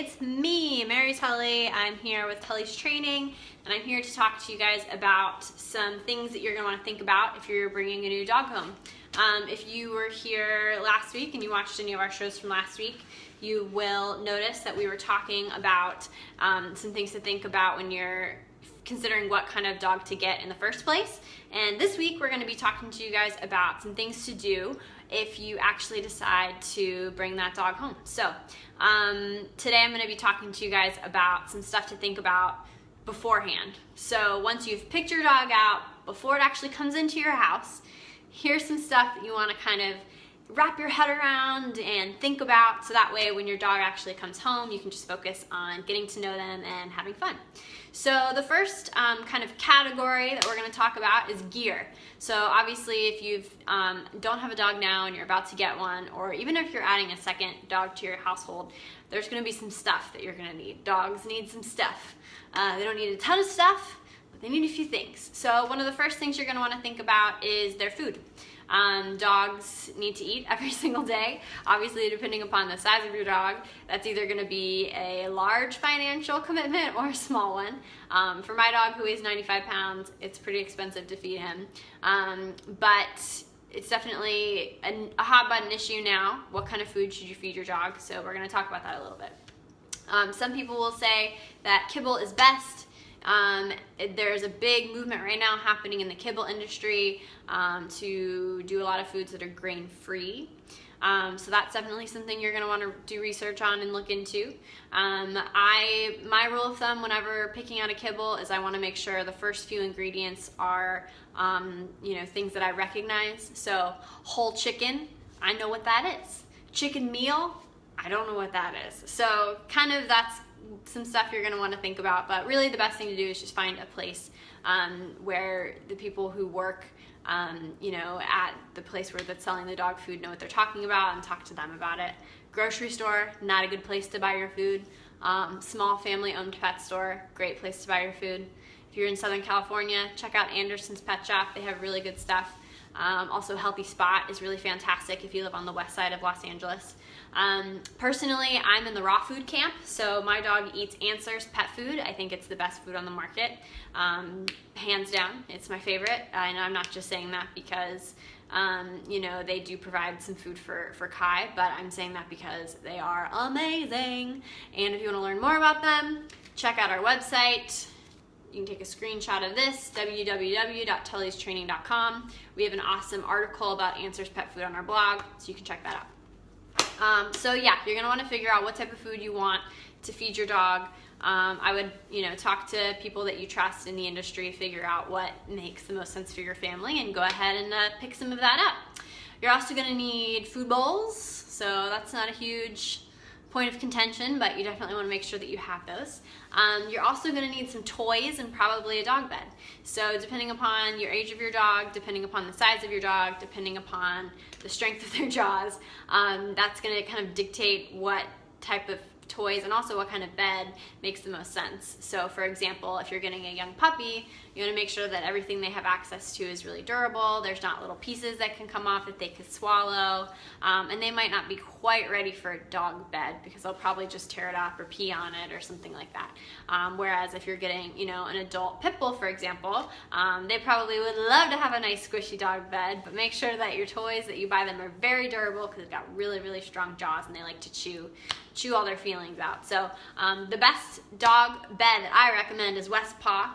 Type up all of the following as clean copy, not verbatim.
it's me, Mary Tully. I'm here with Tully's Training, and I'm here to talk to you guys about some things that you're going to want to think about if you're bringing a new dog home. If you were here last week and you watched any of our shows from last week, you will notice that we were talking about some things to think about when you're considering what kind of dog to get in the first place. And this week we're going to be talking to you guys about some things to do if you actually decide to bring that dog home. So today I'm going to be talking to you guys about some stuff to think about beforehand. So once you've picked your dog out, before it actually comes into your house, here's some stuff that you want to kind of wrap your head around and think about, so that way when your dog actually comes home, you can just focus on getting to know them and having fun. So the first kind of category that we're going to talk about is gear. So obviously if you don't have a dog now and you're about to get one, or even if you're adding a second dog to your household, there's going to be some stuff that you're going to need. Dogs need some stuff. They don't need a ton of stuff, but they need a few things. So one of the first things you're going to want to think about is their food. Dogs need to eat every single day. Obviously, depending upon the size of your dog, that's either going to be a large financial commitment or a small one. For my dog, who weighs 95 pounds, it's pretty expensive to feed him. But it's definitely a hot button issue now. What kind of food should you feed your dog? So we're going to talk about that a little bit. Some people will say that kibble is best. There's a big movement right now happening in the kibble industry to do a lot of foods that are grain-free. So that's definitely something you're going to want to do research on and look into. My rule of thumb whenever picking out a kibble is I want to make sure the first few ingredients are things that I recognize. So whole chicken, I know what that is. Chicken meal, I don't know what that is. So kind of that's some stuff you're going to want to think about, but really the best thing to do is just find a place where the people who work at the place where that's selling the dog food know what they're talking about, and talk to them about it. Grocery store, not a good place to buy your food. Small family-owned pet store, great place to buy your food. If you're in Southern California, check out Anderson's Pet Shop. They have really good stuff. Also, Healthy Spot is really fantastic if you live on the west side of Los Angeles. Personally, I'm in the raw food camp, so my dog eats Answers pet food. I think it's the best food on the market. Hands down, it's my favorite. And I'm not just saying that because they do provide some food for Kai, but I'm saying that because they are amazing. And if you want to learn more about them, check out our website. You can take a screenshot of this, www.tullystraining.com. We have an awesome article about Answers pet food on our blog, so you can check that out. So yeah, you're going to want to figure out what type of food you want to feed your dog. I would, talk to people that you trust in the industry, figure out what makes the most sense for your family, and go ahead and pick some of that up. You're also going to need food bowls, so that's not a huge point of contention, but you definitely want to make sure that you have those. You're also going to need some toys and probably a dog bed. So depending upon your age of your dog, depending upon the size of your dog, depending upon the strength of their jaws, that's going to kind of dictate what type of toys and also what kind of bed makes the most sense. So for example, if you're getting a young puppy, you want to make sure that everything they have access to is really durable. There's not little pieces that can come off that they could swallow, and they might not be quite ready for a dog bed because they'll probably just tear it up or pee on it or something like that. Whereas if you're getting, an adult pit bull, for example, they probably would love to have a nice squishy dog bed, but make sure that your toys that you buy them are very durable because they've got really, really strong jaws and they like to chew all their feelings out. So the best dog bed that I recommend is West Paw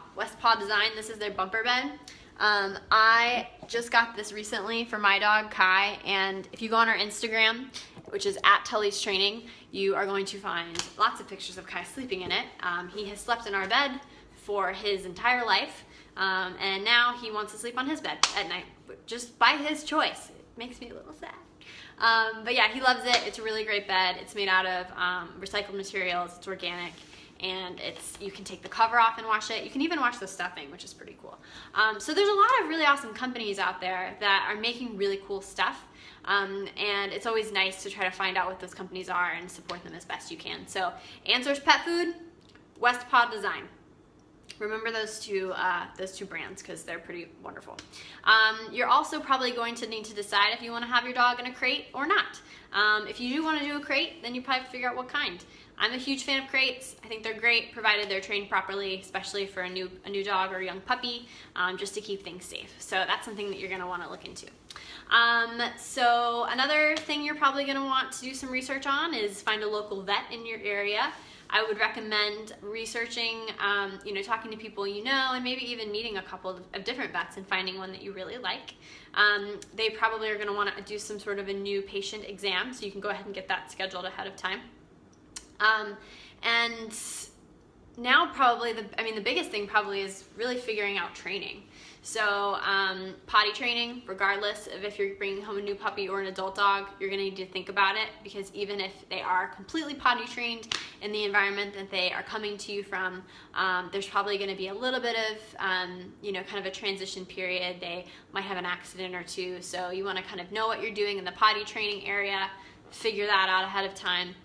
Design. This is their bumper bed. I just got this recently for my dog Kai, and if you go on our Instagram, which is @Tully's Training, you are going to find lots of pictures of Kai sleeping in it. He has slept in our bed for his entire life, and now he wants to sleep on his bed at night, just by his choice. It makes me a little sad. But yeah, he loves it. It's a really great bed. It's made out of recycled materials. It's organic, and you can take the cover off and wash it. You can even wash the stuffing, which is pretty cool. So there's a lot of really awesome companies out there that are making really cool stuff, and it's always nice to try to find out what those companies are and support them as best you can. So Answers Pet Food, West Paw Design. Remember those two brands because they're pretty wonderful. You're also probably going to need to decide if you want to have your dog in a crate or not. If you do want to do a crate, then you probably have to figure out what kind. I'm a huge fan of crates. I think they're great, provided they're trained properly, especially for a new dog or a young puppy, just to keep things safe. So that's something that you're gonna wanna look into. So another thing you're probably gonna want to do some research on is find a local vet in your area. I would recommend researching, talking to people you know, and maybe even meeting a couple of different vets and finding one that you really like. They probably are going to want to do some sort of a new patient exam, so you can go ahead and get that scheduled ahead of time. And now probably the biggest thing probably is really figuring out training. So potty training, regardless of if you're bringing home a new puppy or an adult dog, you're gonna need to think about it, because even if they are completely potty trained in the environment that they are coming to you from, there's probably gonna be a little bit of, kind of a transition period. They might have an accident or two, so you wanna kind of know what you're doing in the potty training area, figure that out ahead of time.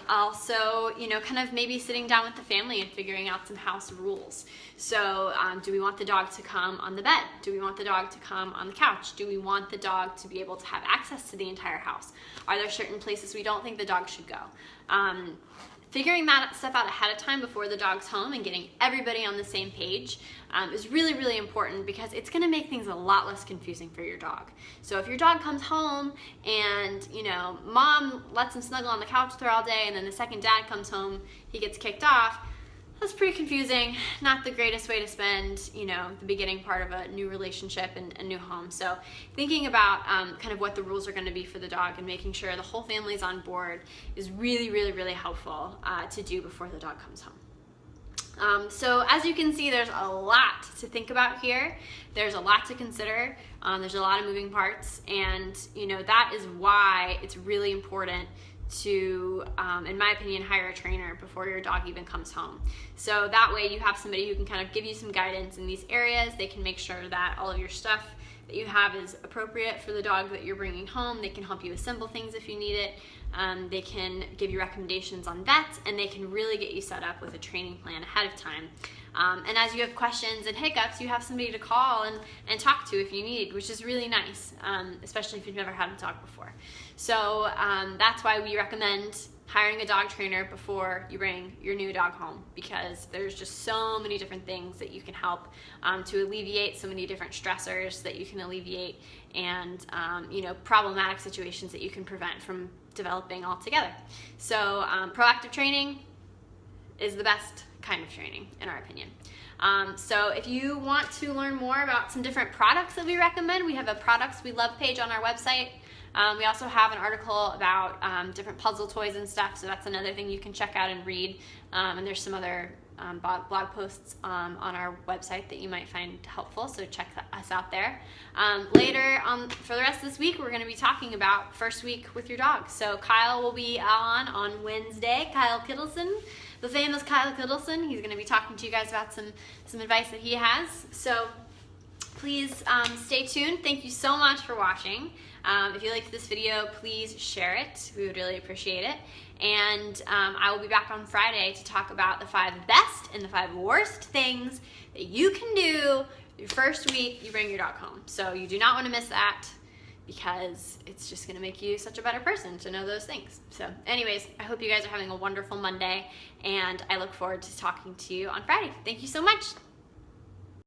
Also, kind of maybe sitting down with the family and figuring out some house rules. So, do we want the dog to come on the bed? Do we want the dog to come on the couch? Do we want the dog to be able to have access to the entire house? Are there certain places we don't think the dog should go? Figuring that stuff out ahead of time before the dog's home and getting everybody on the same page is really, really important, because it's gonna make things a lot less confusing for your dog. So if your dog comes home and, mom lets him snuggle on the couch with her all day, and then the second dad comes home, he gets kicked off, that's pretty confusing. Not the greatest way to spend, the beginning part of a new relationship and a new home. So thinking about kind of what the rules are going to be for the dog and making sure the whole family's on board is really, really, really helpful to do before the dog comes home. So as you can see, there's a lot to think about here. There's a lot to consider. There's a lot of moving parts, and that is why it's really important to, in my opinion, hire a trainer before your dog even comes home. So that way you have somebody who can kind of give you some guidance in these areas. They can make sure that all of your stuff that you have is appropriate for the dog that you're bringing home. They can help you assemble things if you need it. They can give you recommendations on vets, and they can really get you set up with a training plan ahead of time. And as you have questions and hiccups, you have somebody to call and talk to if you need, which is really nice, especially if you've never had a dog before. So that's why we recommend hiring a dog trainer before you bring your new dog home, because there's just so many different things that you can help to alleviate, so many different stressors that you can alleviate, and problematic situations that you can prevent from developing altogether. So proactive training is the best kind of training, in our opinion. So if you want to learn more about some different products that we recommend, we have a Products We Love page on our website. We also have an article about different puzzle toys and stuff, so that's another thing you can check out and read. And there's some other blog posts on our website that you might find helpful, so check us out there. Later for the rest of this week, we're going to be talking about first week with your dog. So Kyle will be on Wednesday, Kyle Kittleson, the famous Kyle Kittleson. He's going to be talking to you guys about some advice that he has. So please stay tuned. Thank you so much for watching. If you liked this video, please share it. We would really appreciate it. And I will be back on Friday to talk about the 5 best and the 5 worst things that you can do your first week you bring your dog home. So you do not want to miss that, because it's just going to make you such a better person to know those things. So anyways, I hope you guys are having a wonderful Monday, and I look forward to talking to you on Friday. Thank you so much.